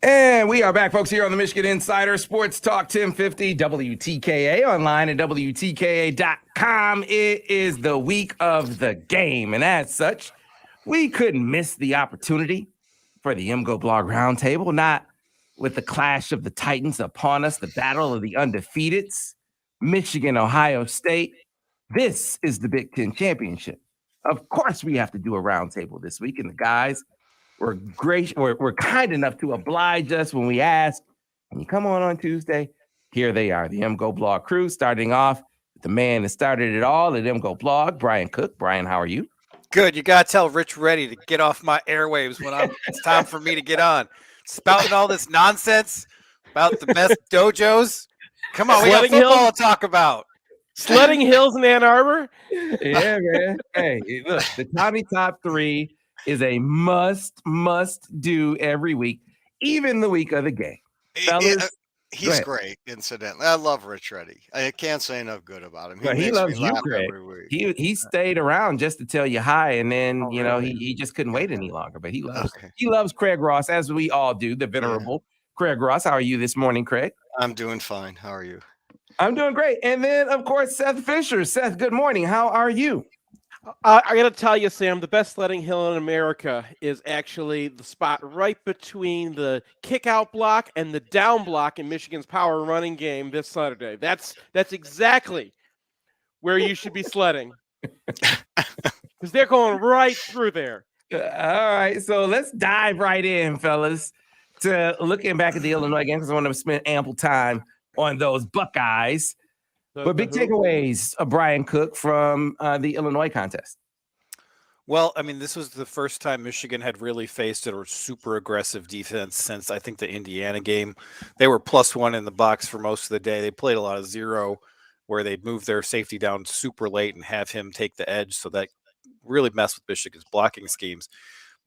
And we are back, folks, here on the Michigan Insider Sports Talk 1050 WTKA, online at WTKA.com. It is the week of the game. And as such, we couldn't miss the opportunity for the MGoBlog Roundtable, not with the clash of the Titans upon us, the battle of the undefeateds, Michigan, Ohio State. This is the Big Ten Championship. Of course, we have to do a roundtable this week, and the guys were kind enough to oblige us when we asked, "Can you come on Tuesday?" Here they are, the MGoBlog crew, starting off with the man that started it all at MGoBlog, Brian Cook. Brian, how are you? Good. You got to tell Rich Reddy to get off my airwaves when it's time for me to get on. Spouting all this nonsense about the best dojos. Come on, we got football to talk about. Sledding Hills in Ann Arbor? Yeah, man. Hey, look, the Tommy Top 3 is a must do every week, even the week of the game. Fellas, he's great, incidentally. I love Rich Reddy. I can't say enough good about him. He loves you, Craig. He stayed around just to tell you hi, and then he just couldn't wait any longer. But he loves Craig Ross, as we all do. The venerable Craig Ross. How are you this morning, Craig? I'm doing fine. How are you? I'm doing great. And then, of course, Seth Fisher. Seth, good morning. How are you? I got to tell you, Sam, the best sledding hill in America is actually the spot right between the kick-out block and the down block in Michigan's power running game this Saturday. That's exactly where you should be sledding, because they're going right through there. All right, so let's dive right in, fellas, to looking back at the Illinois game, because I want to spend ample time on those Buckeyes. But big takeaways of Brian Cook from the Illinois contest. Well, I mean, this was the first time Michigan had really faced a super aggressive defense since, I think, the Indiana game. They were +1 in the box for most of the day. They played a lot of zero, where they'd move their safety down super late and have him take the edge. So that really messed with Michigan's blocking schemes.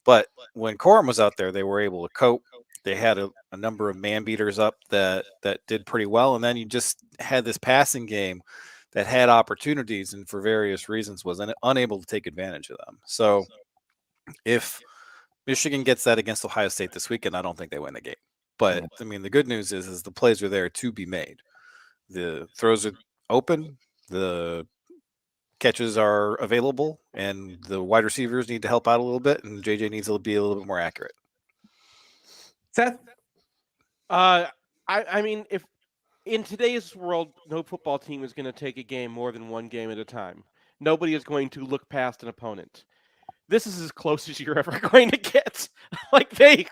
But when Corum was out there, they were able to cope. They had a number of man beaters up that did pretty well. And then you just had this passing game that had opportunities and for various reasons was unable to take advantage of them. So if Michigan gets that against Ohio State this weekend, I don't think they win the game. But, I mean, the good news is the plays are there to be made. The throws are open. The catches are available. And the wide receivers need to help out a little bit. And JJ needs to be a little bit more accurate. Seth? I mean, if in today's world, no football team is going to take a game more than one game at a time. Nobody is going to look past an opponent. This is as close as you're ever going to get. Like they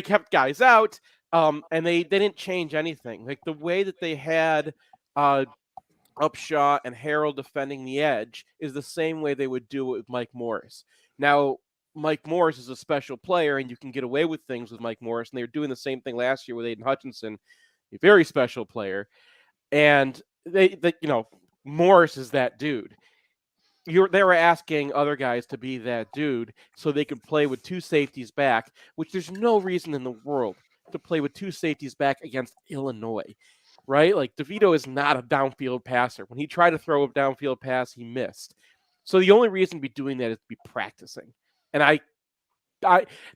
kept guys out, and they didn't change anything. Like the way that they had Upshaw and Harrell defending the edge is the same way they would do it with Mike Morris. Now, Mike Morris is a special player, and you can get away with things with Mike Morris. And they were doing the same thing last year with Aiden Hutchinson, a very special player. And they Morris is that dude. They were asking other guys to be that dude so they could play with two safeties back, which there's no reason in the world to play with two safeties back against Illinois, right? Like DeVito is not a downfield passer. When he tried to throw a downfield pass, he missed. So the only reason to be doing that is to be practicing. And I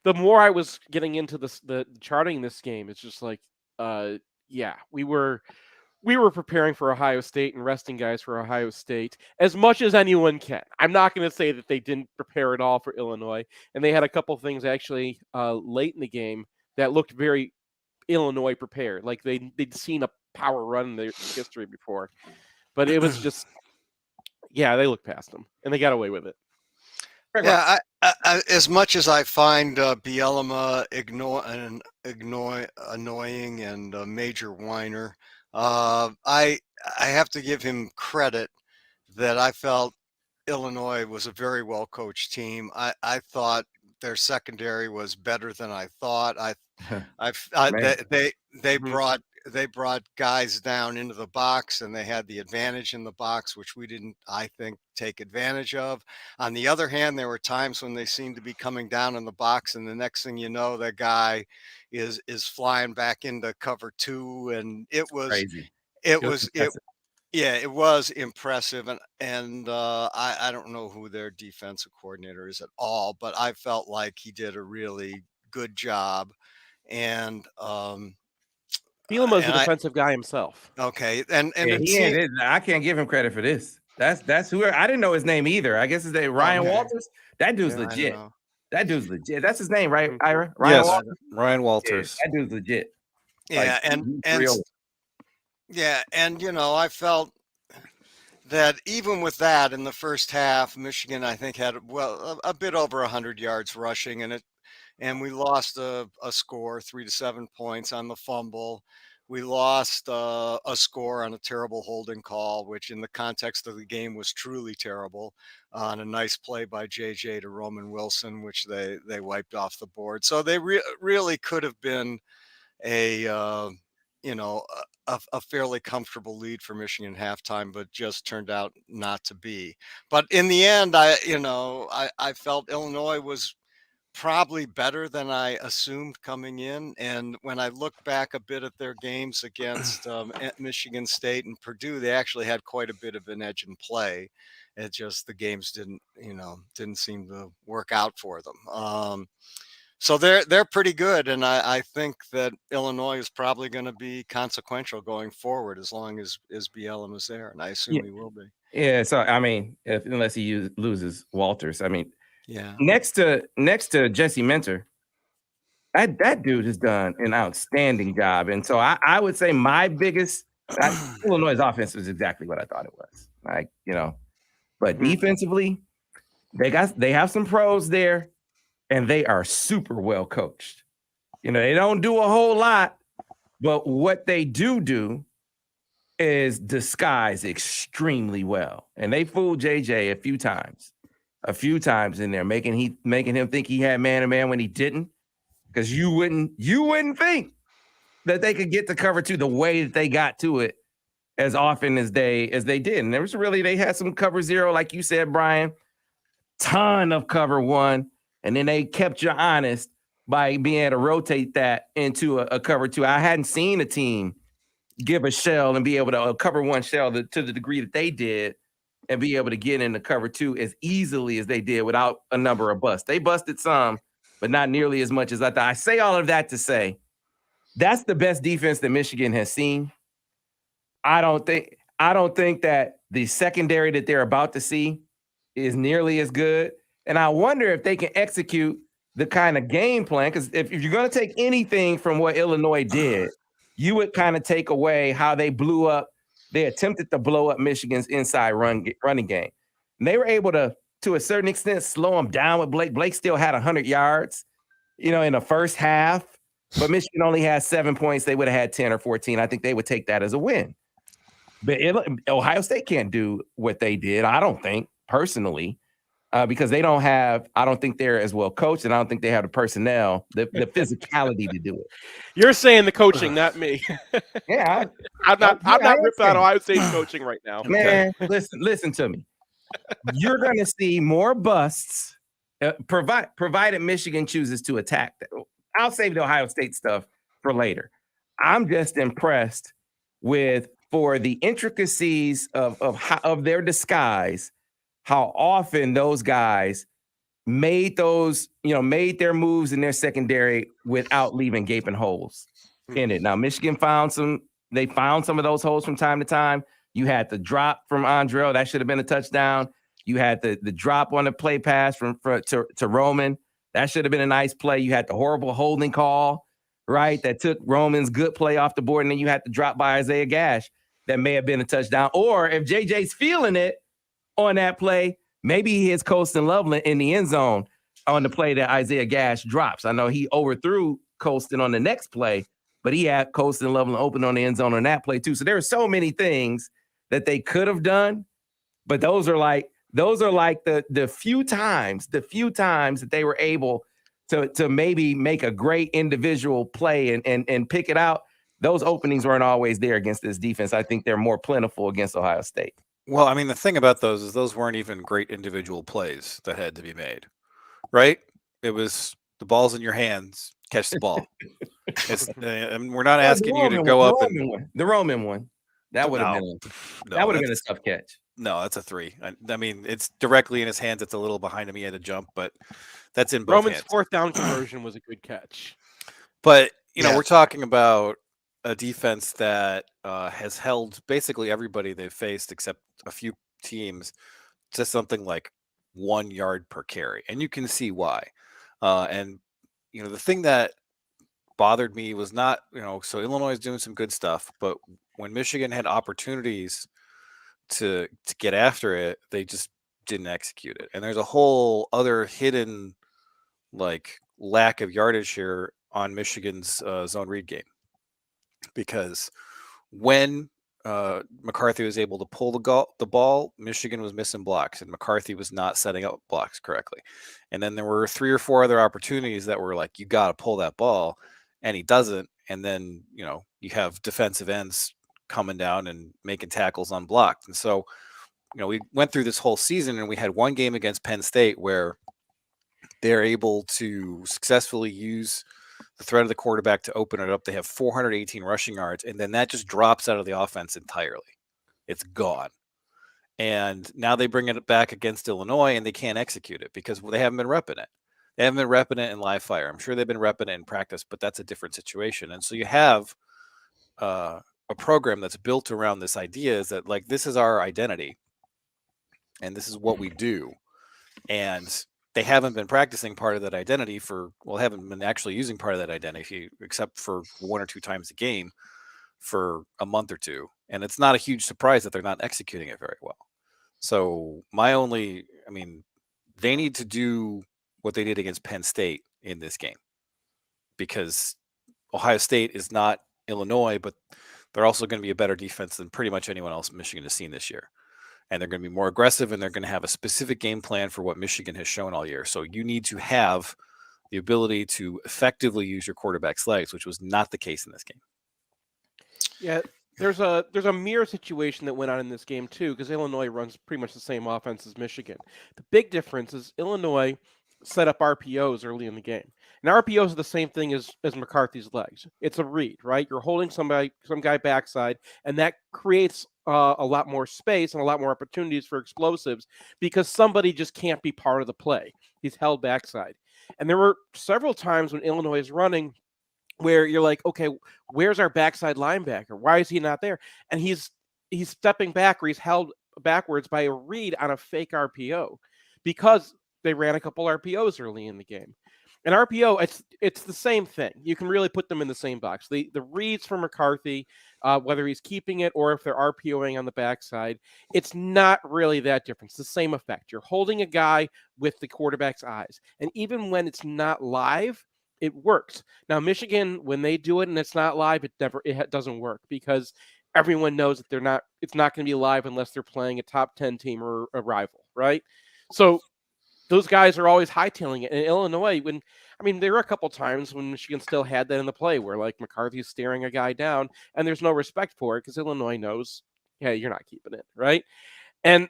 the more I was getting into the charting this game, it's just like, we were preparing for Ohio State and resting guys for Ohio State as much as anyone can. I'm not going to say that they didn't prepare at all for Illinois, and they had a couple things actually late in the game that looked very Illinois prepared, like they'd seen a power run in their history before. But it was just, they looked past them and they got away with it. Yeah, I, as much as I find Bielema annoying and a major whiner, I have to give him credit that I felt Illinois was a very well coached team. I thought their secondary was better than I thought. They brought guys down into the box, and they had the advantage in the box, which we didn't, I think, take advantage of. On the other hand, there were times when they seemed to be coming down in the box, and the next thing you know, that guy is flying back into cover two, and it was crazy. It was impressive, and I don't know who their defensive coordinator is at all, but I felt like he did a really good job. and Bielema's a and I defensive guy himself. okay, and Yeah, it he ain't seemed, it. I can't give him credit for this. That's who I didn't know his name either. I guess his name Ryan okay. Walters. That dude's Yeah, I don't legit. know. That dude's legit. That's his name, right, Mhm. Ira? Ryan Yes, Walters. Ryan Yeah, Walters. that dude's legit. Yeah, Like, he's real. yeah, and I felt that even with that in the first half, Michigan I think had a bit over 100 yards rushing, and we lost a score 3-7 points on the fumble. We lost a score on a terrible holding call, which in the context of the game was truly terrible, on a nice play by JJ to Roman Wilson, which they wiped off the board. So they really could have been a a fairly comfortable lead for Michigan halftime, but just turned out not to be. But in the end, I felt Illinois was probably better than I assumed coming in. And when I look back a bit at their games against at Michigan State and Purdue, they actually had quite a bit of an edge in play. It just the games didn't seem to work out for them. So they're pretty good, and I think that Illinois is probably going to be consequential going forward as long as Bielema is there, and I assume he will be. Yeah. So I mean, unless he loses Walters, I mean, Yeah. next to Jesse Minter, that dude has done an outstanding job, and so I would say my biggest Illinois' offense was exactly what I thought it was. Like but defensively, they have some pros there. And they are super well coached. They don't do a whole lot, but what they do is disguise extremely well. And they fooled JJ a few times in there, making him think he had man-to-man when he didn't. Because you wouldn't think that they could get to cover two the way that they got to it as often as they did. And they had some cover zero, like you said, Brian, ton of cover one. And then they kept you honest by being able to rotate that into a cover two. I hadn't seen a team give a shell and be able to cover one shell to the degree that they did and be able to get into cover two as easily as they did without a number of busts. They busted some, but not nearly as much as I thought. I say all of that to say that's the best defense that Michigan has seen. I don't think that the secondary that they're about to see is nearly as good. And I wonder if they can execute the kind of game plan, because if you're going to take anything from what Illinois did, you would kind of take away how they attempted to blow up Michigan's inside running game. And they were able to a certain extent, slow them down with Blake. Blake still had 100 yards, in the first half, but Michigan only had 7 points. They would have had 10 or 14. I think they would take that as a win. But Ohio State can't do what they did, I don't think, personally. Because I don't think they're as well coached, and I don't think they have the personnel, the physicality to do it. You're saying the coaching, not me. Yeah, I'm not ripping on Ohio State's coaching right now. Man, listen to me. You're going to see more busts, provided Michigan chooses to attack. I'll save the Ohio State stuff for later. I'm just impressed for the intricacies of their disguise, how often those guys made their moves in their secondary without leaving gaping holes in it. Now, Michigan found some of those holes from time to time. You had the drop from Andrell. That should have been a touchdown. You had the drop on the play pass to Roman. That should have been a nice play. You had the horrible holding call, right, that took Roman's good play off the board. And then you had the drop by Isaiah Gash. That may have been a touchdown. Or if JJ's feeling it, on that play, maybe he hits Colston Loveland in the end zone on the play that Isaiah Gash drops. I know he overthrew Colston on the next play, but he had Colston Loveland open on the end zone on that play too. So there are so many things that they could have done, but those are like the few times that they were able to maybe make a great individual play and pick it out. Those openings weren't always there against this defense. I think they're more plentiful against Ohio State. Well, I mean, the thing about those is those weren't even great individual plays that had to be made, right? It was the ball's in your hands, catch the ball. And we're not asking you to go up the Roman one. That would have been a tough catch. No, that's a 3. I mean, it's directly in his hands. It's a little behind him. He had to jump, but that's in both Roman's hands. fourth down conversion was a good catch. But we're talking about a defense that has held basically everybody they've faced, except a few teams, to something like 1 yard per carry, and you can see why. And the thing that bothered me was not, so Illinois is doing some good stuff, but when Michigan had opportunities to get after it, they just didn't execute it. And there's a whole other hidden lack of yardage here on Michigan's zone read game, because when McCarthy was able to pull the ball, Michigan was missing blocks, and McCarthy was not setting up blocks correctly. And then there were 3 or 4 other opportunities that were like, you got to pull that ball, and he doesn't. And then you have defensive ends coming down and making tackles unblocked. And so we went through this whole season, and we had one game against Penn State where they're able to successfully use the threat of the quarterback to open it up. They have 418 rushing yards, and then that just drops out of the offense entirely. It's gone. And now they bring it back against Illinois, and they can't execute it because they haven't been repping it. They haven't been repping it in live fire. I'm sure they've been repping it in practice, but that's a different situation. And so you have a program that's built around this idea is that this is our identity, and this is what we do. And they haven't been practicing part of that identity haven't been actually using part of that identity except for 1 or 2 times a game for a month or 2. And it's not a huge surprise that they're not executing it very well. So they need to do what they did against Penn State in this game, because Ohio State is not Illinois, but they're also going to be a better defense than pretty much anyone else Michigan has seen this year. And they're going to be more aggressive, and they're going to have a specific game plan for what Michigan has shown all year. So you need to have the ability to effectively use your quarterback's legs, which was not the case in this game. Yeah, there's a mirror situation that went on in this game too, because Illinois runs pretty much the same offense as Michigan. The big difference is Illinois set up RPOs early in the game. And RPOs are the same thing as McCarthy's legs. It's a read, right? You're holding some guy backside, and that creates a lot more space and a lot more opportunities for explosives because somebody just can't be part of the play. He's held backside. And there were several times when Illinois is running where you're like, okay, where's our backside linebacker? Why is he not there? And he's stepping back, or he's held backwards by a read on a fake RPO because they ran a couple RPOs early in the game. And RPO, it's the same thing. You can really put them in the same box. The reads for McCarthy, whether he's keeping it or if they're RPOing on the backside, it's not really that different. It's the same effect. You're holding a guy with the quarterback's eyes. And even when it's not live, it works. Now, Michigan, when they do it and it's not live, it doesn't work because everyone knows that it's not going to be live unless they're playing a top 10 team or a rival, right? So those guys are always hightailing it. In Illinois, there were a couple times when Michigan still had that in the play where McCarthy's staring a guy down and there's no respect for it because Illinois knows, yeah, you're not keeping it, right? And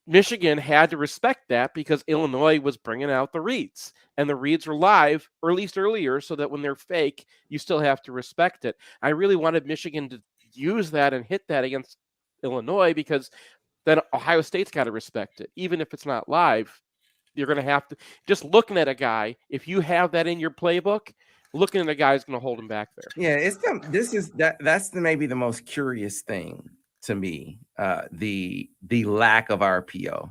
Michigan had to respect that because Illinois was bringing out the reads, and the reads were live, or at least earlier, so that when they're fake, you still have to respect it. I really wanted Michigan to use that and hit that against Illinois because then Ohio State's got to respect it. Even if it's not live, you're going to have to, just looking at a guy, if you have that in your playbook, looking at a guy is going to hold him back there. Yeah, that's maybe the most curious thing to me, the lack of RPO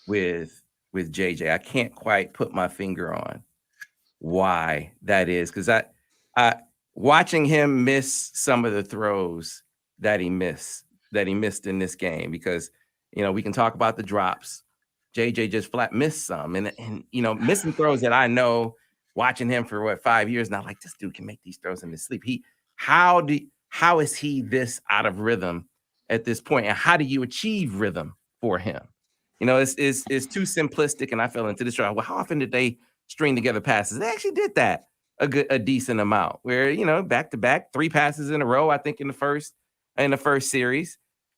with JJ. I can't quite put my finger on why that is, because I watching him miss some of the throws that he missed in this game, because we can talk about the drops. JJ just flat missed some, and missing throws that I know, watching him for 5 years now, this dude can make these throws in his sleep. How is he this out of rhythm at this point, and how do you achieve rhythm for him? It's too simplistic, and I fell into this trap. Well, how often did they string together passes? They actually did that a decent amount, where back to back 3 passes in a row, I think in the first series.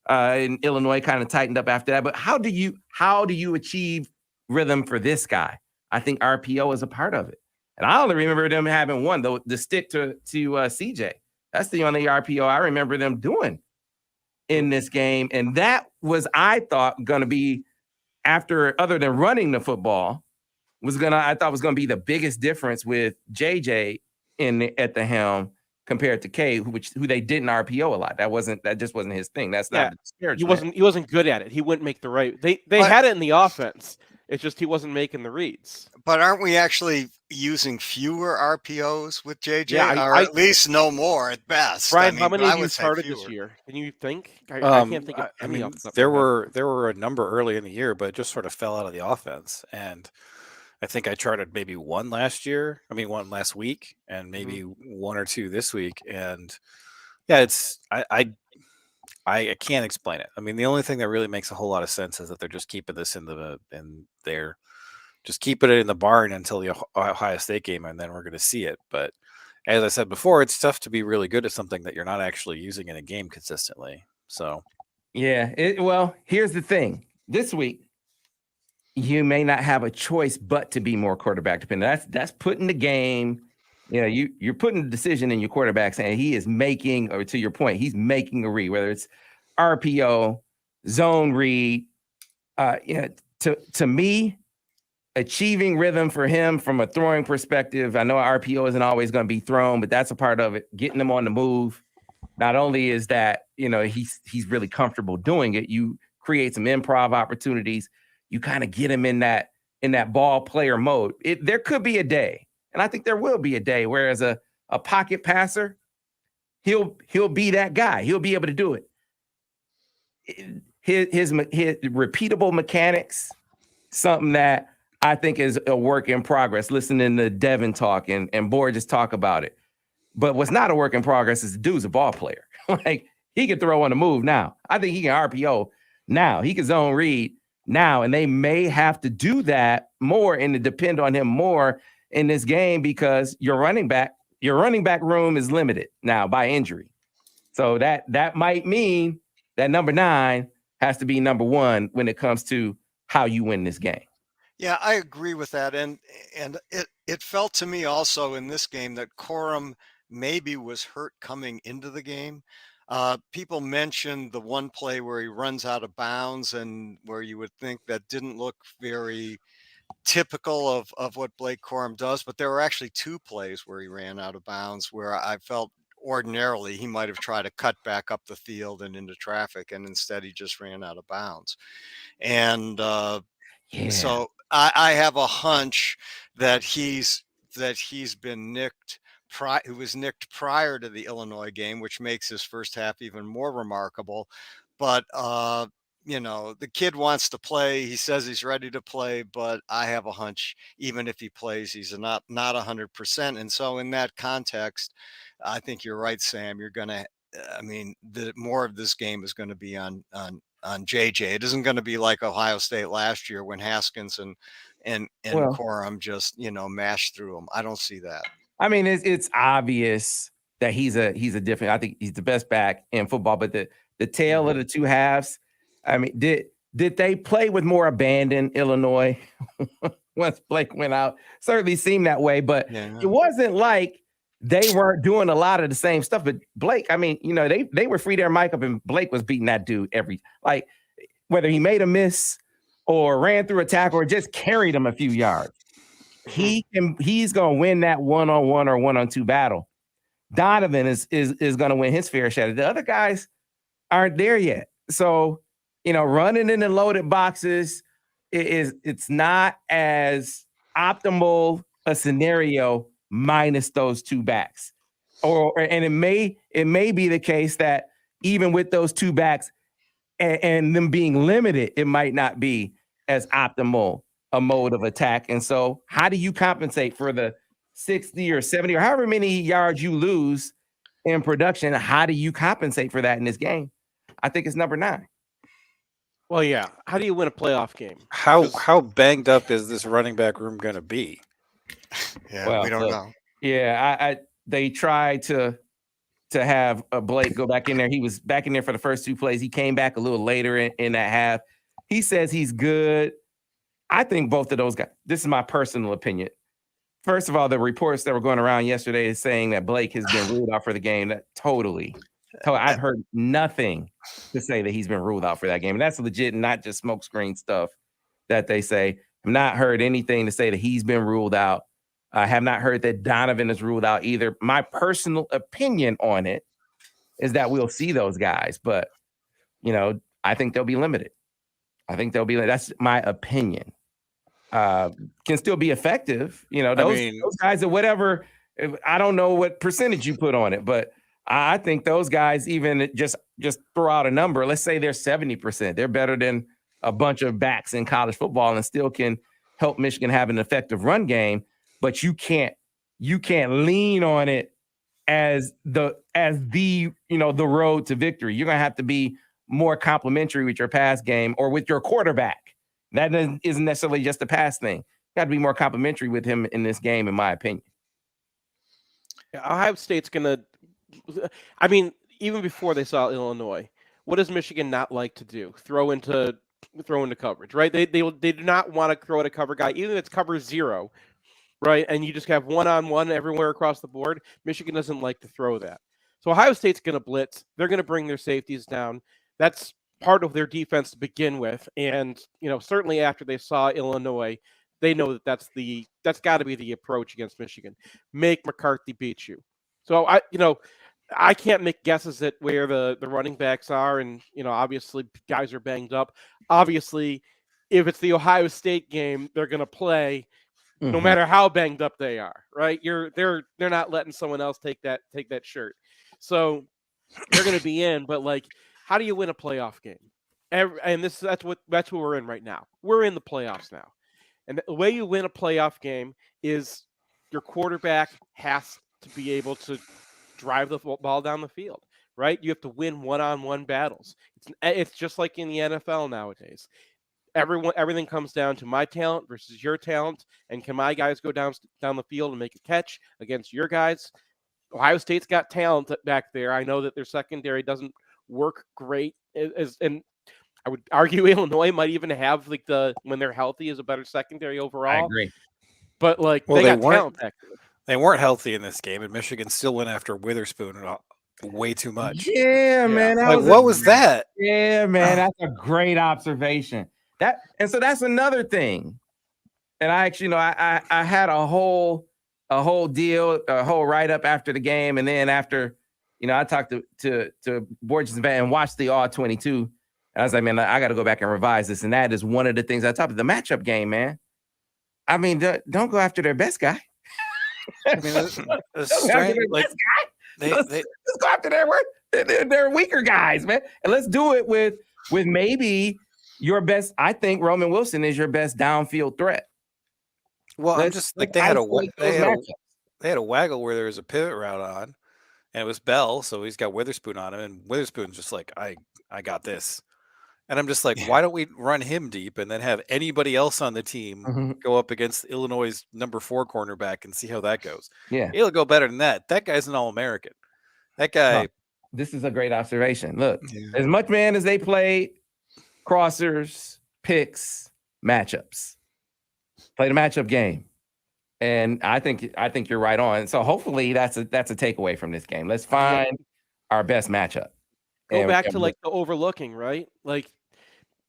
And Illinois kind of tightened up after that. But how do you achieve rhythm for this guy? I think RPO is a part of it. And I only remember them having one, though, the stick to CJ. That's the only RPO I remember them doing in this game. And that was, I thought, going to be, other than running the football, I thought was going to be the biggest difference with JJ at the helm compared to K, who they didn't RPO a lot. That just wasn't his thing. That's not he wasn't good at it. He wouldn't make the right. They But- had it in the offense. It's just he wasn't making the reads. But aren't we actually using fewer RPOs with JJ, Yeah, or at least no more at best? Brian, I mean, how many I of you would say started this fewer. year? Can you think? I can't think of I any mean, off the top of there my head. were a number early in the year, but it just sort of fell out of the offense. And I think I charted maybe one last week, and maybe one or two this week. And yeah, I can't explain it. I mean, the only thing that really makes a whole lot of sense is that they're just keeping this they're just keeping it in the barn until the Ohio State game, and then we're going to see it. But as I said before, it's tough to be really good at something that you're not actually using in a game consistently. So, yeah. Well, here's the thing. This week, you may not have a choice but to be more quarterback dependent. That's putting the game. You're putting the decision in your quarterback, saying he is making, or to your point, he's making a read, whether it's RPO, zone read. To me, achieving rhythm for him from a throwing perspective. I know RPO isn't always going to be thrown, but that's a part of it. Getting him on the move. Not only is that, he's really comfortable doing it, you create some improv opportunities. You kind of get him in that ball player mode. There could be a day, and I think there will be a day, where as a pocket passer, he'll be that guy. He'll be able to do it. His repeatable mechanics, something that I think is a work in progress. Listening to Devin talk and Borges talk about it. But what's not a work in progress is the dude's a ball player. Like, he can throw on the move now. I think he can RPO now. He can zone read now. And they may have to do that more and to depend on him more in this game, because your running back room is limited now by injury. So that might mean that number 9 has to be number 1 when it comes to how you win this game. Yeah, I agree with that. And it felt to me also in this game that Corum maybe was hurt coming into the game. People mentioned the one play where he runs out of bounds, and where you would think that didn't look very typical of what Blake Corum does, but there were actually 2 plays where he ran out of bounds, where I felt ordinarily he might have tried to cut back up the field and into traffic, and instead he just ran out of bounds. And so I have a hunch that he's been nicked. It was nicked prior to the Illinois game, which makes his first half even more remarkable. But the kid wants to play. He says he's ready to play, but I have a hunch even if he plays, he's not 100%. And so in that context, I think you're right, Sam. You're gonna. I mean, the more of this game is going to be on JJ. It isn't going to be like Ohio State last year when Haskins and Corum just mashed through him. I don't see that. I mean, it's obvious that he's a different. I think he's the best back in football. But the tale of the 2 halves. I mean, did they play with more abandon, Illinois, once Blake went out? Certainly seemed that way. But it wasn't like they weren't doing a lot of the same stuff. But Blake, I mean, they were free their mic up, and Blake was beating that dude whether he made a miss or ran through a tackle or just carried him a few yards. He's going to win that one-on-one or one-on-two battle. Donovan is going to win his fair share. The other guys aren't there yet. So, running in the loaded boxes it's not as optimal a scenario minus those 2 backs. And it may be the case that even with those 2 backs and them being limited, it might not be as optimal a mode of attack. And so how do you compensate for the 60 or 70 or however many yards you lose in production? How do you compensate for that in this game? I think it's number 9. Well, yeah. How do you win a playoff game? How banged up is this running back room going to be? Yeah, we don't know. Yeah, they tried to have Blake go back in there. He was back in there for the first 2 plays. He came back a little later in that half. He says he's good. I think both of those guys, this is my personal opinion. First of all, the reports that were going around yesterday is saying that Blake has been ruled out for the game. That totally. I've heard nothing to say that he's been ruled out for that game. And that's legit, not just smokescreen stuff that they say. I've not heard anything to say that he's been ruled out. I have not heard that Donovan is ruled out either. My personal opinion on it is that we'll see those guys, but I think they'll be limited. That's my opinion. Can still be effective. Those guys are whatever. I don't know what percentage you put on it, but I think those guys, even just throw out a number. Let's say they're 70%. They're better than a bunch of backs in college football and still can help Michigan have an effective run game. But you can't lean on it as the the road to victory. You're gonna have to be more complimentary with your pass game or with your quarterback. That isn't necessarily just a pass thing. Got to be more complimentary with him in this game, in my opinion. Ohio State's gonna. I mean, even before they saw Illinois, what does Michigan not like to do? Throw into coverage, right? They do not want to throw at a cover guy, even if it's cover 0, right? And you just have one-on-one everywhere across the board. Michigan doesn't like to throw that. So Ohio State's going to blitz. They're going to bring their safeties down. That's part of their defense to begin with. And, certainly after they saw Illinois, they know that that's got to be the approach against Michigan. Make McCarthy beat you. So I can't make guesses at where the running backs are. And, obviously guys are banged up. Obviously, if it's the Ohio State game, they're going to play no matter how banged up they are, right? They're not letting someone else take that shirt. So they're going to be in, but how do you win a playoff game? And that's what we're in right now. We're in the playoffs now. And the way you win a playoff game is your quarterback has to be able to drive the ball down the field, right? You have to win one-on-one battles. It's just like in the NFL nowadays. Everything comes down to my talent versus your talent, and can my guys go down the field and make a catch against your guys? Ohio State's got talent back there. I know that their secondary doesn't work great, and I would argue Illinois might even have when they're healthy is a better secondary overall. I agree, but they got talent back there. They weren't healthy in this game, and Michigan still went after Witherspoon way too much. Yeah, man. What was that? Yeah, man. That's a great observation. So that's another thing. And I actually, I had a whole deal, a whole write-up after the game. And then after, I talked to Borges and watched the All 22. And I was like, man, I got to go back and revise this. And that is one of the things I talked about, the matchup game, man. I mean, don't go after their best guy. I mean, let's go after their weaker guys, man. And let's do it with maybe your best. I think Roman Wilson is your best downfield threat. Well, I'm just they had a waggle where there was a pivot route on, and it was Bell, so he's got Witherspoon on him, and Witherspoon's just like, I got this. And I'm just like, why don't we run him deep and then have anybody else on the team go up against Illinois' number 4 cornerback and see how that goes? Yeah. It'll go better than that. That guy's an All-American. That guy. No, this is a great observation. Look, as much man as they played, crossers, picks, matchups. Play the matchup game. And I think you're right on. So hopefully that's a takeaway from this game. Let's find our best matchup. Go back to the overlooking, right?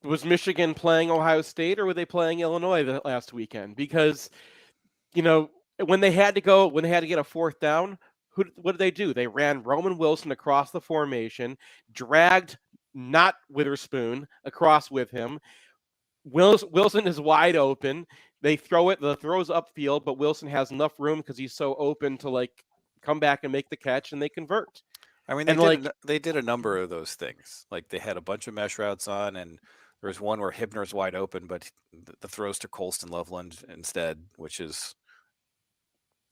Was Michigan playing Ohio State or were they playing Illinois the last weekend? Because, when they had to get a 4th down, what did they do? They ran Roman Wilson across the formation, dragged not Witherspoon across with him. Wilson is wide open. They throw it, the throw's upfield, but Wilson has enough room because he's so open to come back and make the catch, and they convert. I mean, they did a number of those things. They had a bunch of mesh routes on, and there was one where Hibner's wide open, but the throws to Colston Loveland instead, which is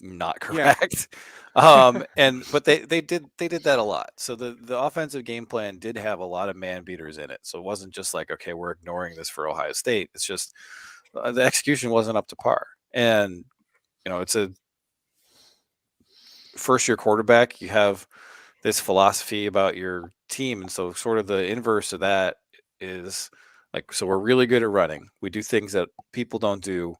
not correct. Yeah. But they did that a lot. So the offensive game plan did have a lot of man beaters in it. So it wasn't just okay, we're ignoring this for Ohio State. It's just the execution wasn't up to par. And it's a first-year quarterback. You have this philosophy about your team, and so sort of the inverse of that is so we're really good at running. We do things that people don't do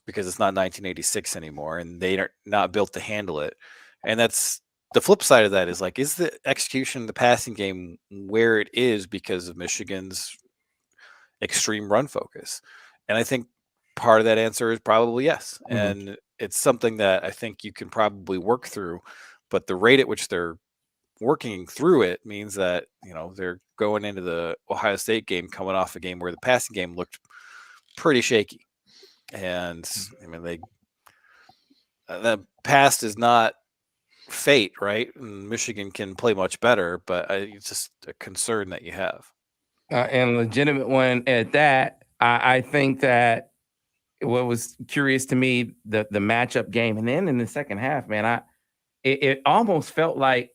because it's not 1986 anymore, and they are not built to handle it. And that's the flip side of that is the execution of the passing game where it is because of Michigan's extreme run focus? And I think part of that answer is probably yes. And it's something that I think you can probably work through, but the rate at which they're working through it means that, they're going into the Ohio State game coming off a game where the passing game looked pretty shaky. And I mean, the past is not fate, right? And Michigan can play much better, but it's just a concern that you have. And legitimate one at that. I think that what was curious to me, the matchup game, and then in the second half, man, it almost felt like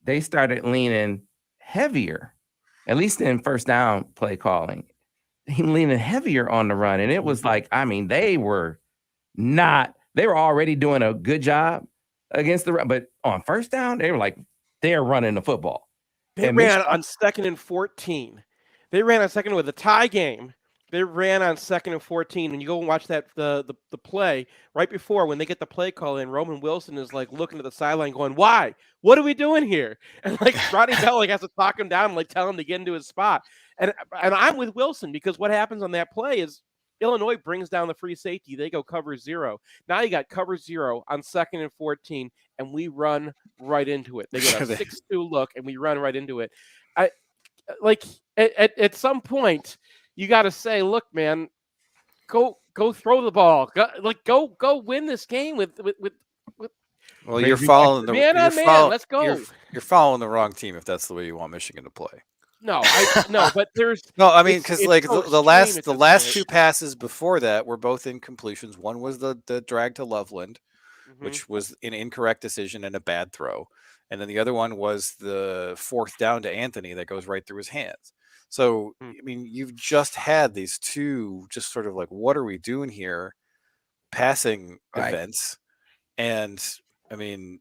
they started leaning heavier, at least in first down play calling. He leaning heavier on the run, and it was like, I mean, they were already doing a good job against the run, but on first down, they were like, they're running the football. They ran on 2nd and 14. They ran on second with a tie game. They ran on 2nd and 14, and you go and watch that the play right before when they get the play call in. Roman Wilson is like looking at the sideline, going, "Why? What are we doing here?" And like Rodney Bell has to talk him down, and like tell him to get into his spot. And I'm with Wilson, because what happens on that play is Illinois brings down the free safety. They go cover 0. Now you got cover 0 on 2nd and 14, and we run right into it. They get a 6-2 look, and we run right into it. At some point, you got to say, look, man, go throw the ball. Go win this game with. Well, you're following the man on man. Let's go. You're following the wrong team if that's the way you want Michigan to play. No, but there's no. I mean, because like the last 2 passes before that were both incompletions. One was the drag to Loveland, which was an incorrect decision and a bad throw, and then the other one was the 4th down to Anthony that goes right through his hands. So, I mean, you've just had these 2 just sort of like, what are we doing here? Passing events. And I mean,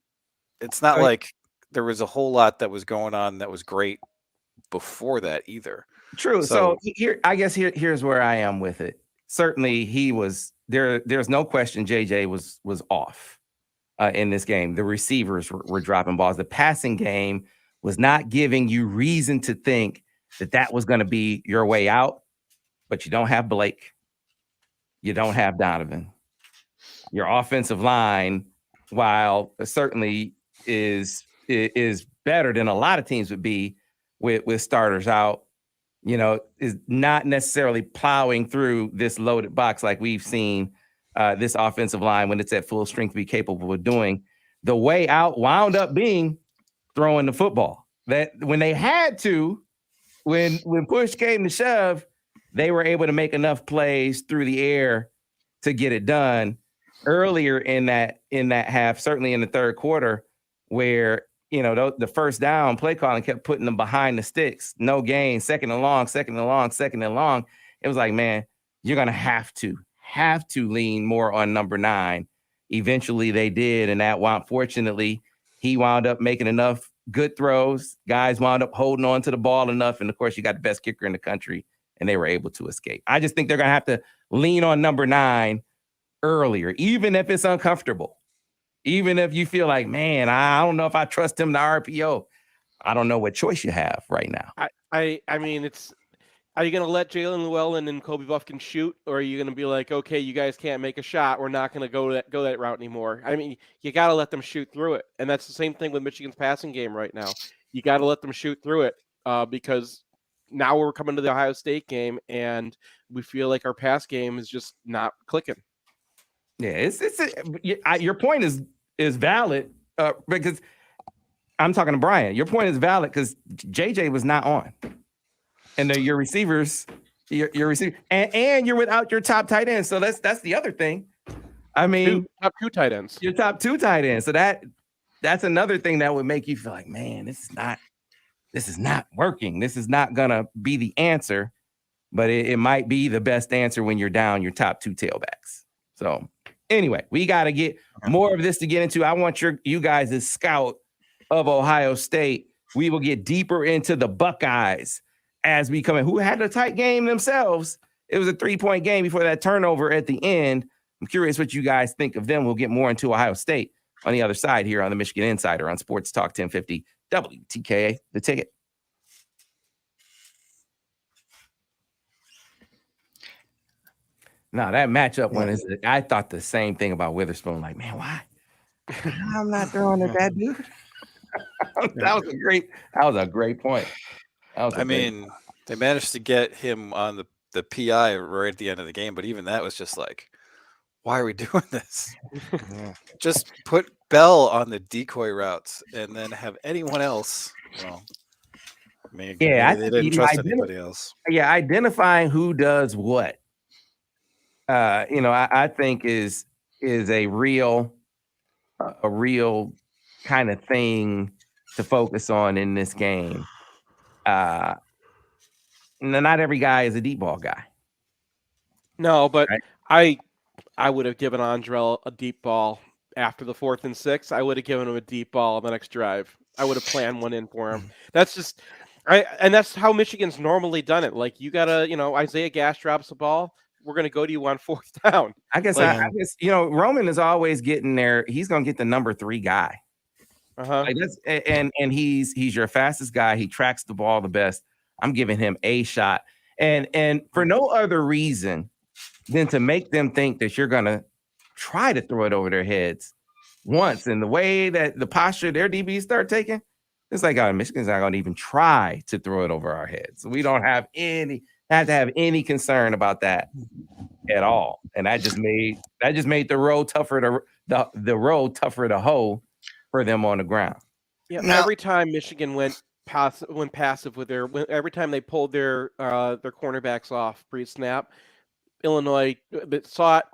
it's not like there was a whole lot that was going on that was great before that either. True. So here's where I am with it. Certainly he was there. There's no question JJ was off in this game. The receivers were dropping balls. The passing game was not giving you reason to think that was going to be your way out, but you don't have Blake. You don't have Donovan. Your offensive line, while certainly is better than a lot of teams would be with starters out, is not necessarily plowing through this loaded box like we've seen this offensive line when it's at full strength be capable of doing. The way out wound up being throwing the football. That when they had to, when push came to shove, they were able to make enough plays through the air to get it done earlier in that half, certainly in the third quarter, where the first down play calling kept putting them behind the sticks. No gain, second and long. It was like, man, you're gonna have to lean more on number 9. Eventually they did, and fortunately he wound up making enough good throws. Guys wound up holding on to the ball enough. And of course, you got the best kicker in the country, and they were able to escape. I just think they're going to have to lean on number 9 earlier, even if it's uncomfortable. Even if you feel like, man, I don't know if I trust him to RPO. I don't know what choice you have right now. I mean, are you going to let Jalen Llewellyn and Kobe Buffkin shoot, or are you going to be like, okay, you guys can't make a shot, we're not going to go that route anymore? I mean, you got to let them shoot through it, and that's the same thing with Michigan's passing game right now. You got to let them shoot through it because now we're coming to the Ohio State game, and we feel like our pass game is just not clicking. Yeah, your point is valid because I'm talking to Brian. Your point is valid because JJ was not on. And your receivers, your receiver, and you're without your top tight end. So that's the other thing. I mean, top 2 tight ends. Your top 2 tight ends. So that's another thing that would make you feel like, man, this is not working. This is not gonna be the answer, but it might be the best answer when you're down your top 2 tailbacks. So anyway, we got to get more of this to get into. I want you guys as scout of Ohio State. We will get deeper into the Buckeyes as we come in, who had a tight game themselves. It was a 3-point game before that turnover at the end. I'm curious what you guys think of them. We'll get more into Ohio State on the other side here on the Michigan Insider on Sports Talk 1050 WTKA, The Ticket. No, that matchup one is. I thought the same thing about Witherspoon. Like, man, why? I'm not throwing at that dude. That was a great point. I mean, they managed to get him on the PI right at the end of the game, but even that was just like, why are we doing this? Just put Bell on the decoy routes and then have anyone else. Well, I mean, Yeah, they didn't trust anybody else. Yeah, identifying who does what. I think is a real kind of thing to focus on in this game. Not every guy is a deep ball guy. No, but right? I would have given Andrell a deep ball after the 4th and 6. I would have given him a deep ball on the next drive. I would have planned one in for him. That's just and that's how Michigan's normally done it. Like, you gotta, Isaiah Gash drops the ball, we're gonna go to you on 4th down. I guess Roman is always getting there. He's gonna get the number 3 guy. Like and he's your fastest guy. He tracks the ball the best. I'm giving him a shot, and for no other reason than to make them think that you're gonna try to throw it over their heads once. And the way that the posture their DBs start taking, it's like, Michigan's not gonna even try to throw it over our heads. We don't have to have any concern about that at all. And that just made the road tougher the road tougher to hoe for them on the ground. Yeah, every time Michigan went passive with every time they pulled their cornerbacks off pre-snap, Illinois saw it,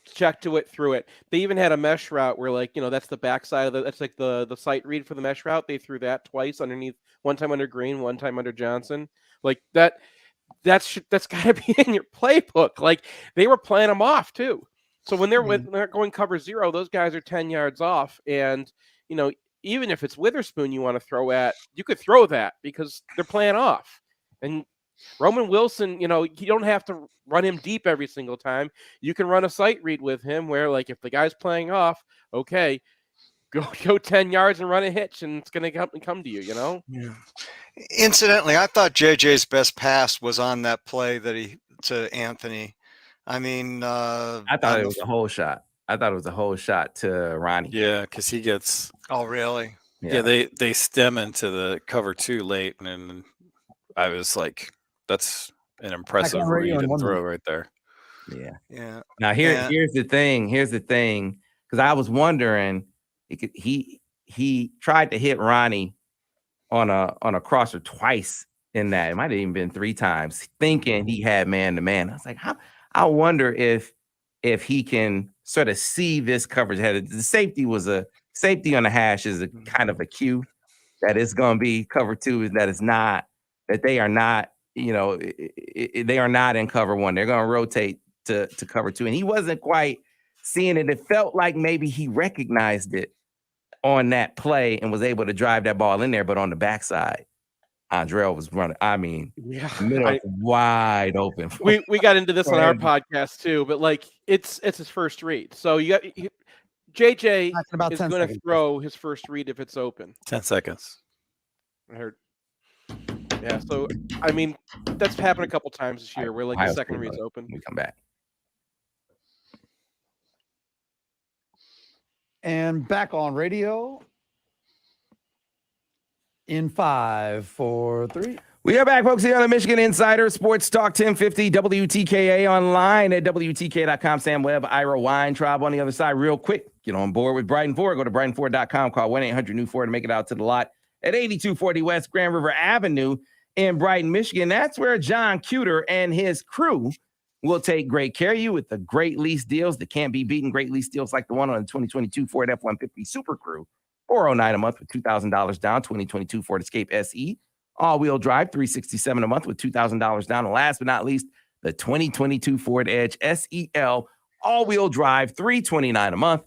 checked to it, threw it. They even had a mesh route where, that's the backside of that's like the sight read for the mesh route. They threw that twice underneath, one time under Green, one time under Johnson. Like that's got to be in your playbook. Like, they were playing them off too. So when they're going cover 0, those guys are 10 yards off, and even if it's Witherspoon you want to throw at, you could throw that because they're playing off. And Roman Wilson, you don't have to run him deep every single time. You can run a sight read with him where, like, if the guy's playing off, okay, go 10 yards and run a hitch, and it's going to come to you, Yeah. Incidentally, I thought JJ's best pass was on that play to Anthony. I mean, I thought it was a whole shot. I thought it was a whole shot to Ronnie. Yeah, because he gets. Oh, really? Yeah, they stem into the cover 2 late, and I was like, that's an impressive read and throw right there. Yeah. Now here's the thing. Because I was wondering, he tried to hit Ronnie on a crosser twice in that. It might have even been 3 times, thinking he had man-to-man. I was like, I wonder if he can sort of see this coverage ahead. The safety on the hash is a kind of a cue that it's going to be cover 2, is that they are not, they are not in cover 1. They're going to rotate to cover 2. And he wasn't quite seeing it. It felt like maybe he recognized it on that play and was able to drive that ball in there. But on the backside, Andrell was running. I mean, wide open. We got into this on our podcast too, but it's his first read. So JJ is going to throw his first read if it's open. 10 seconds. I heard. Yeah. So I mean, that's happened a couple times this year where the second read's open. We come back. And back on radio in 5, 4, 3. We are back, folks, here on the Michigan Insider Sports Talk 1050 WTKA, online at WTKA.com. Sam Webb, Ira Weintraub on the other side. Real quick, get on board with Brighton Ford. Go to BrightonFord.com. Call 1-800-NEW-FORD to make it out to the lot at 8240 West Grand River Avenue in Brighton, Michigan. That's where John Cuter and his crew will take great care of you with the great lease deals that can't be beaten. Great lease deals like the one on the 2022 Ford F-150 Super Crew, $409 a month with $2,000 down. 2022 Ford Escape SE, all-wheel drive, $367 a month with $2,000 down. And last but not least, the 2022 Ford Edge SEL, all-wheel drive, $329 a month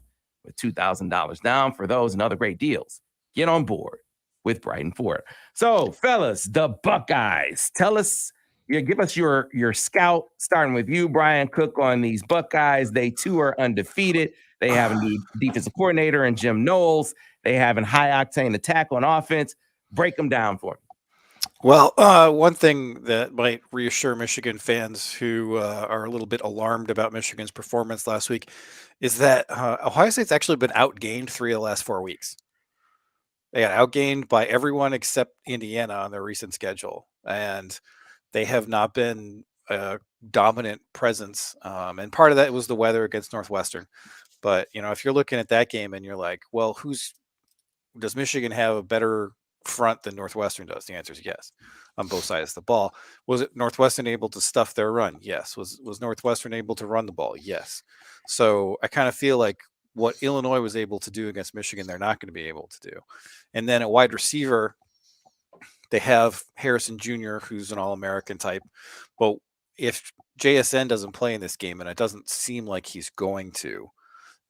with $2,000 down. For those and other great deals, get on board with Brighton Ford. So, fellas, the Buckeyes, give us your scout, starting with you, Brian Cook, on these Buckeyes. They too are undefeated. They have a new defensive coordinator in Jim Knowles. They have a high-octane attack on offense. Break them down for me. Well, one thing that might reassure Michigan fans who are a little bit alarmed about Michigan's performance last week is that Ohio State's actually been outgained 3 of the last 4 weeks. They got outgained by everyone except Indiana on their recent schedule, and they have not been a dominant presence. And part of that was the weather against Northwestern. But if you're looking at that game and you're like, well, does Michigan have a better front than Northwestern does? The answer is yes, on both sides of the ball. Was it Northwestern able to stuff their run? Yes. Was Northwestern able to run the ball? Yes. So I kind of feel like what Illinois was able to do against Michigan, they're not going to be able to do. And then at wide receiver, they have Harrison Jr., who's an All-American type. But if JSN doesn't play in this game, and it doesn't seem like he's going to,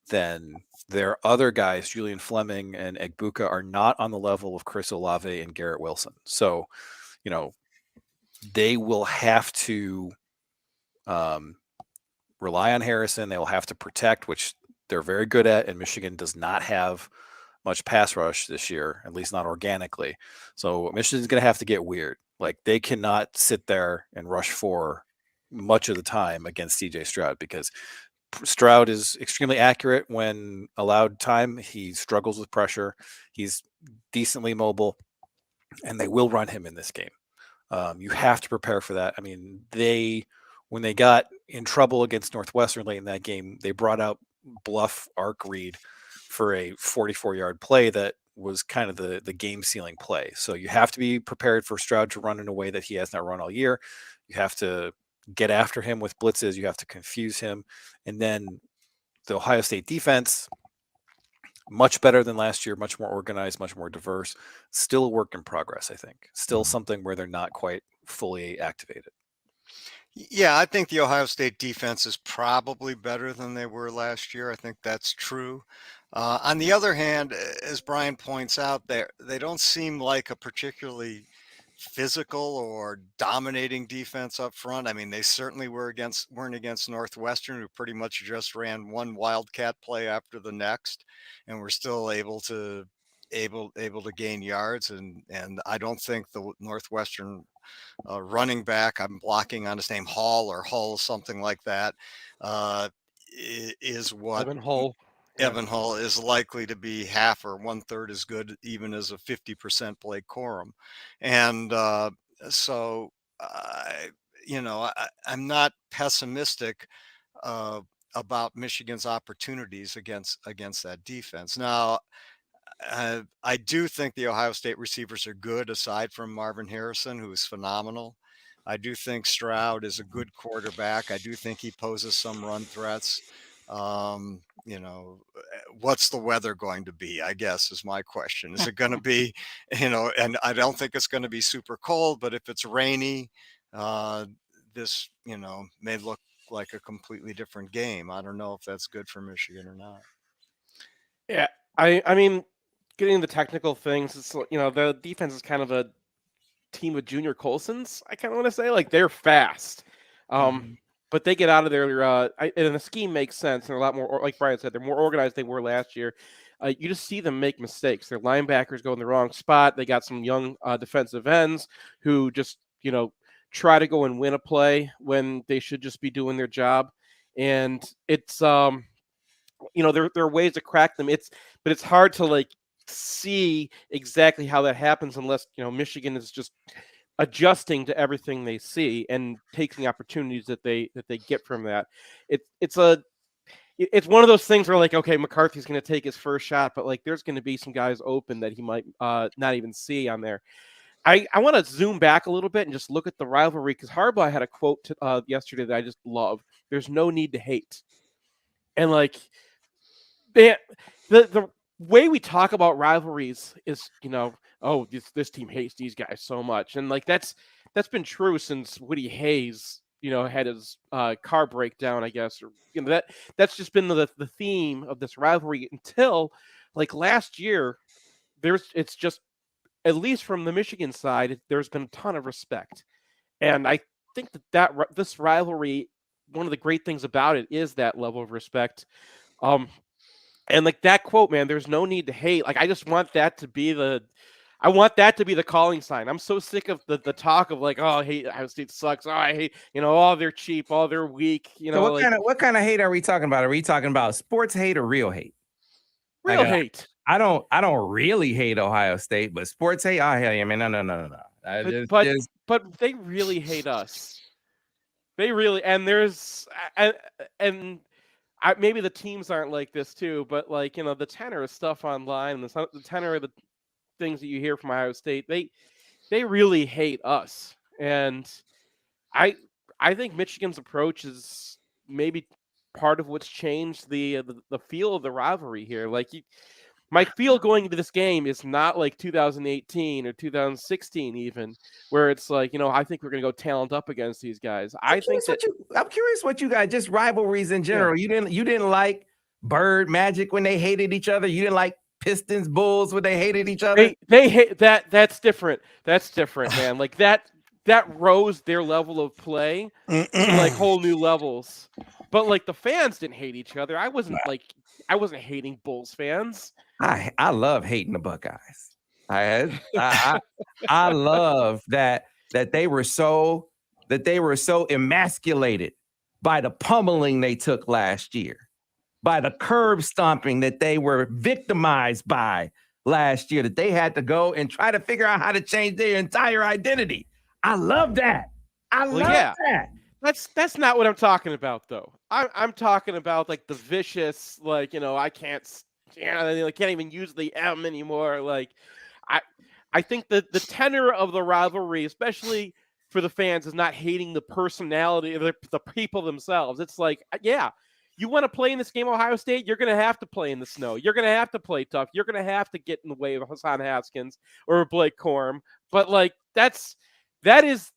then their other guys, Julian Fleming and Egbuka, are not on the level of Chris Olave and Garrett Wilson. So, they will have to rely on Harrison. They will have to protect, which they're very good at, and Michigan does not have much pass rush this year, at least not organically. So Michigan's going to have to get weird. Like, they cannot sit there and rush 4 much of the time against CJ Stroud, because Stroud is extremely accurate when allowed time. He struggles with pressure. He's decently mobile, and they will run him in this game. You have to prepare for that. I mean, when they got in trouble against Northwestern late in that game, they brought out bluff Arc Reed for a 44-yard play that was kind of the game-sealing play. So you have to be prepared for Stroud to run in a way that he has not run all year. You have to get after him with blitzes. You have to confuse him. And then the Ohio State defense, much better than last year, much more organized, much more diverse. Still a work in progress, I think. Still something where they're not quite fully activated. Yeah, I think the Ohio State defense is probably better than they were last year. I think that's true. On the other hand, as Brian points out, they don't seem like a particularly physical or dominating defense up front. I mean, they certainly weren't against Northwestern, who pretty much just ran one wildcat play after the next, and were still able to gain yards. And I don't think the Northwestern running back, I'm blocking on his name, Hull, something like that, is what Evan Hull. Evan Hull is likely to be half or 1/3 as good, even as a 50% Blake Corum. And so, I'm not pessimistic about Michigan's opportunities against that defense. Now, I do think the Ohio State receivers are good, aside from Marvin Harrison, who is phenomenal. I do think Stroud is a good quarterback. I do think he poses some run threats. What's the weather going to be, I guess, is my question. Is it going to be, and I don't think it's going to be super cold, but if it's rainy, this, may look like a completely different game. I don't know if that's good for Michigan or not. Yeah, I mean, getting the technical things, it's the defense is kind of a team of junior Colsons. I kind of want to say, like, they're fast, but they get out of there. And the scheme makes sense. They're a lot more, like Brian said, they're more organized than they were last year. You just see them make mistakes. Their linebackers go in the wrong spot. They got some young defensive ends who just try to go and win a play when they should just be doing their job. And it's there are ways to crack them. But it's hard to see exactly how that happens unless Michigan is just adjusting to everything they see and taking opportunities that they get from that. It's one of those things where, okay, McCarthy's going to take his first shot, but there's going to be some guys open that he might not even see on there. I want to zoom back a little bit and just look at the rivalry, because Harbaugh had a quote yesterday that I just love. There's no need to hate. And the way we talk about rivalries is, oh, this team hates these guys so much. And that's been true since Woody Hayes, had his car breakdown, I guess, or that's just been the theme of this rivalry until last year. It's just, at least from the Michigan side, there's been a ton of respect. And I think that this rivalry, one of the great things about it is that level of respect. And that quote, man, there's no need to hate. I just want that to be I want that to be the calling sign. I'm so sick of the talk of like, oh, I hate Ohio State sucks. Oh, I hate, oh, they're cheap. Oh, they're weak. So what kind of hate are we talking about? Are we talking about sports hate or real hate? Real hate. I don't really hate Ohio State, but sports hate, oh hell yeah, man, no. But they really hate us. They really, and there's and maybe the teams aren't like this too, but like the tenor of stuff online and the tenor of the things that you hear from Ohio State, they really hate us, and I think Michigan's approach is maybe part of what's changed the feel of the rivalry here. Like my feel going into this game is not like 2018 or 2016 even, where it's like, I think we're going to go talent up against these guys. I'm curious what you guys, just rivalries in general. Yeah. You didn't like Bird Magic when they hated each other. You didn't like Pistons Bulls when they hated each other. They hate that. That's different. That's different, man. Like that rose their level of play to like whole new levels. But like the fans didn't hate each other. I wasn't hating Bulls fans. I love hating the Buckeyes. I love that they were so emasculated by the pummeling they took last year, by the curb stomping that they were victimized by last year, that they had to go and try to figure out how to change their entire identity. I love that. I love that. That's not what I'm talking about, though. I'm talking about like the vicious, like, I can't even use the M anymore. Like, I think that the tenor of the rivalry, especially for the fans, is not hating the personality of the people themselves. It's like, you want to play in this game, Ohio State, you're going to have to play in the snow. You're going to have to play tough. You're going to have to get in the way of Hassan Haskins or Blake Corum. But like, that is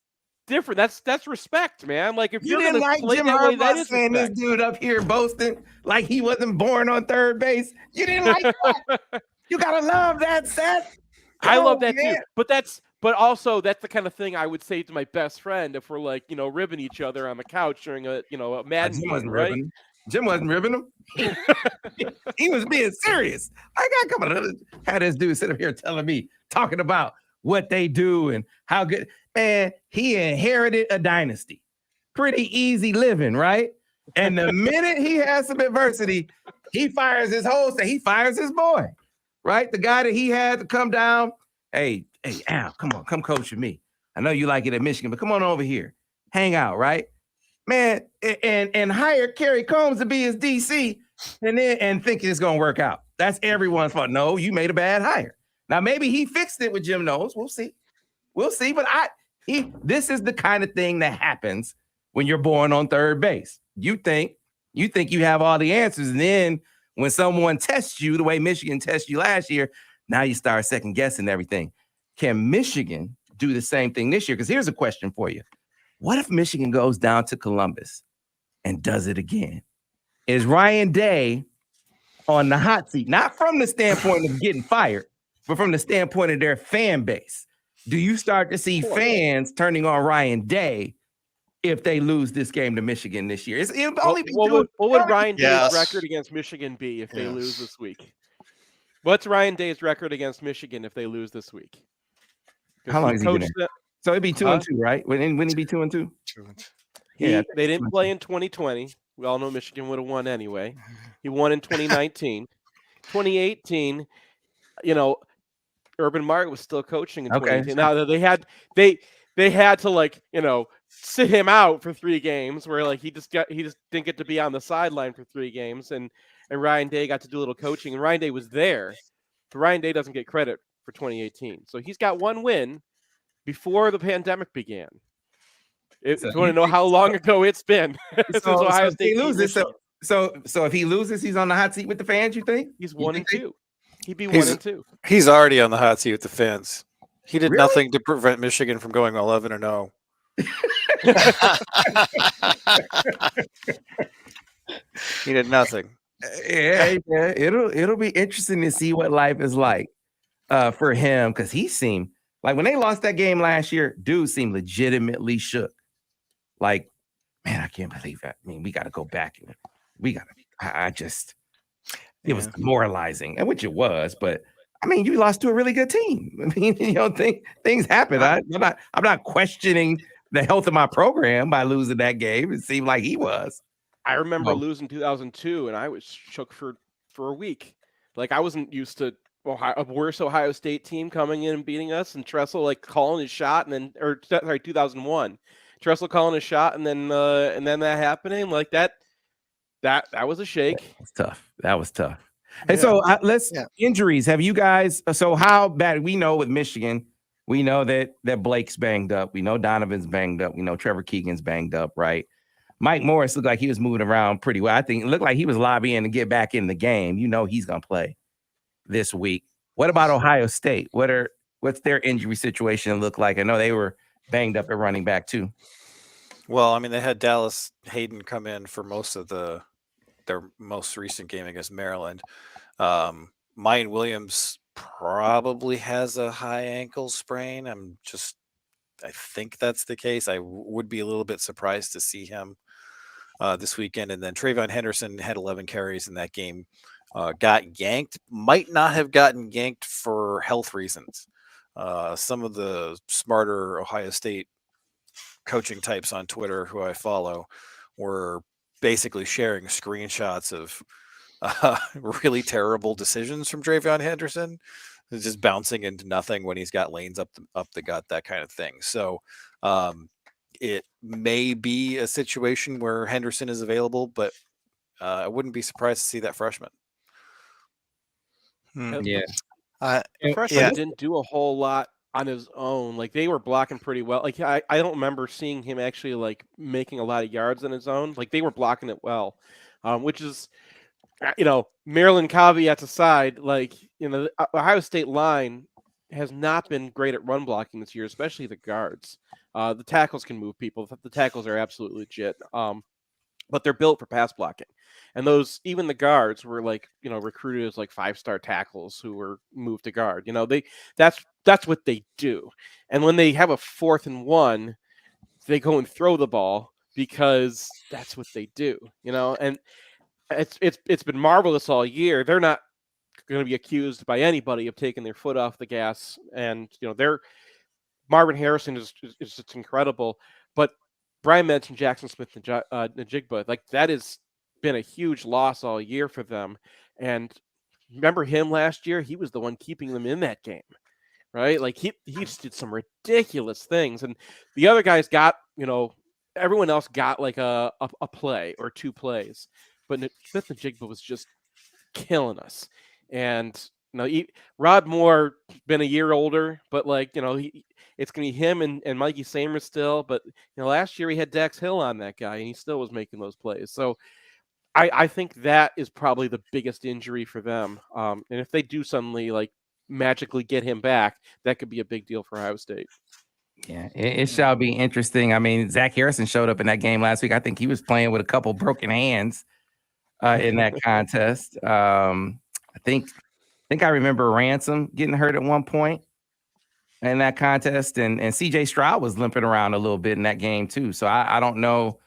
different. That's respect, man. Like, if you you're didn't like Jim Harbaugh saying this dude up here boasting like he wasn't born on third base, you didn't like that. You gotta love that, Seth. I love that too. But also that's the kind of thing I would say to my best friend if we're like, ribbing each other on the couch during a Madden game, right? Jim wasn't ribbing him. He was being serious. I got come on. Had this dude sit up here talking about what they do and how good. Man, he inherited a dynasty. Pretty easy living, right? And the minute he has some adversity, he fires his host and he fires his boy, right? The guy that he had to come down. Hey, Al, come on, come coach with me. I know you like it at Michigan, but come on over here. Hang out, right? Man, and hire Kerry Combs to be his DC and think it's gonna work out. That's everyone's fault. No, you made a bad hire. Now maybe he fixed it with Jim Knowles. We'll see. But this is the kind of thing that happens when you're born on third base. You think you have all the answers, and then when someone tests you the way Michigan tested you last year, now you start second guessing everything. Can Michigan do the same thing this year? Because here's a question for you. What if Michigan goes down to Columbus and does it again? Is Ryan Day on the hot seat? Not from the standpoint of getting fired, but from the standpoint of their fan base. Do you start to see fans turning on Ryan Day if they lose this game to Michigan this year? What would Ryan Day's record against Michigan be if they lose this week? What's Ryan Day's record against Michigan if they lose this week? How long is he been there? So it'd be 2-2, right? Wouldn't he be 2-2? 2-2. Yeah, they didn't play in 2020. We all know Michigan would have won anyway. He won in 2019. 2018, Urban Meyer was still coaching in 2018. Now they had to like, sit him out for 3 games where like he just didn't get to be on the sideline for 3 games and Ryan Day got to do a little coaching and Ryan Day was there. But Ryan Day doesn't get credit for 2018. So he's got 1 win before the pandemic began. If you want to know how long ago it's been since Ohio State loses. So if he loses, he's on the hot seat with the fans, you think? He's 1-2. He'd be 1-2. He's already on the hot seat with the fans. He did nothing to prevent Michigan from going 11-0. He did nothing. Yeah, it'll be interesting to see what life is like for him, because he seemed like when they lost that game last year, dude seemed legitimately shook. Like, man, I can't believe that. I mean, we got to go back and it was demoralizing, and which it was, but I mean, you lost to a really good team. I mean, things happen. I'm not questioning the health of my program by losing that game. It seemed like he was. I remember Oh. losing 2002, and I was shook for a week. Like, I wasn't used to a worse Ohio State team coming in and beating us, and Tressel like calling his shot, and then 2001, Tressel calling his shot, and then that happening like that was a shake. That was tough. And so injuries. Have you guys? So how bad? We know with Michigan, we know that Blake's banged up. We know Donovan's banged up. We know Trevor Keegan's banged up. Right. Mike Morris looked like he was moving around pretty well. I think it looked like he was lobbying to get back in the game. He's gonna play this week. What about Ohio State? What's their injury situation look like? I know they were banged up at running back too. Well, I mean, they had Dallas Hayden come in for most of their most recent game against Maryland. Mayan Williams probably has a high ankle sprain. I think that's the case. I would be a little bit surprised to see him this weekend. And then Trayvon Henderson had 11 carries in that game. Got yanked. Might not have gotten yanked for health reasons. Some of the smarter Ohio State coaching types on Twitter who I follow were basically sharing screenshots of really terrible decisions from Trayvon Henderson. It's just bouncing into nothing when he's got lanes up the gut, that kind of thing. So it may be a situation where Henderson is available, but I wouldn't be surprised to see that freshman. Yeah. Freshman didn't do a whole lot on his own. Like, they were blocking pretty well. Like, I don't remember seeing him actually like making a lot of yards on his own. Like, they were blocking it well, which is, Maryland caveats aside, like, the Ohio State line has not been great at run blocking this year, especially the guards. The tackles can move people. The tackles are absolutely legit. But they're built for pass blocking. And even the guards were like, recruited as like 5-star tackles who were moved to guard. That's what they do. And when they have a 4th and 1, they go and throw the ball because that's what they do, and it's been marvelous all year. They're not going to be accused by anybody of taking their foot off the gas. And, Marvin Harrison is just incredible. But Brian mentioned Jackson Smith and Najigba. Like, that has been a huge loss all year for them. And remember him last year? He was the one keeping them in that game, right? Like, he just did some ridiculous things. And the other guys got, everyone else got like a play or 2 plays. But Smith Najigba was just killing us. And Rod Moore been a year older, but like, it's gonna be him and Mikey Samers still. But last year he had Dax Hill on that guy, and he still was making those plays. So I think that is probably the biggest injury for them. And if they do suddenly like magically get him back, that could be a big deal for Ohio State. Yeah, it shall be interesting. I mean, Zach Harrison showed up in that game last week. I think he was playing with a couple broken hands in that contest. I think I remember Ransom getting hurt at one point in that contest, and CJ Stroud was limping around a little bit in that game too. So I don't know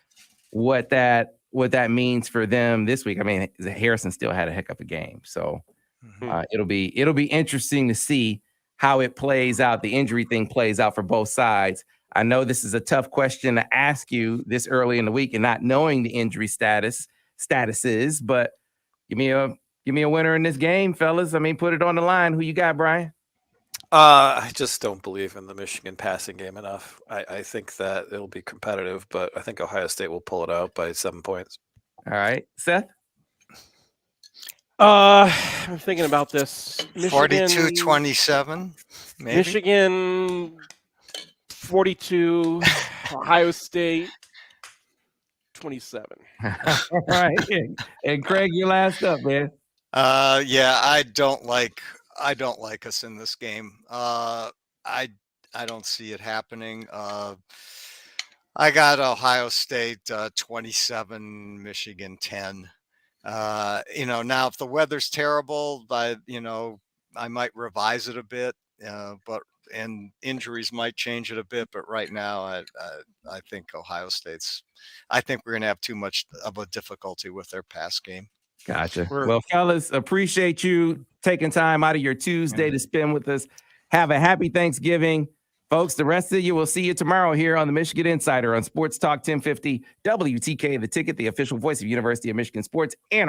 what that means for them this week. I mean, Harrison still had a heck of a game, so it'll be interesting to see how it plays out. The injury thing plays out for both sides. I know this is a tough question to ask you this early in the week and not knowing the injury statuses, but give me a winner in this game, fellas. I mean, put it on the line. Who you got, Brian? I just don't believe in the Michigan passing game enough. I think that it'll be competitive, but I think Ohio State will pull it out by 7 points. All right, Seth? I'm thinking about this. 42-27, maybe? Michigan 42, Ohio State 27. All right. And Craig, you're last up, man. Yeah, I don't like us in this game. I don't see it happening. I got Ohio State 27, Michigan 10. Now if the weather's terrible, I might revise it a bit, and injuries might change it a bit. But right now, I think Ohio State's. I think we're going to have too much of a difficulty with their pass game. Gotcha. Well, fellas, appreciate you taking time out of your Tuesday to spend with us. Have a happy Thanksgiving. Folks, the rest of you, will see you tomorrow here on the Michigan Insider on Sports Talk 1050 WTK, The Ticket, the official voice of University of Michigan Sports, and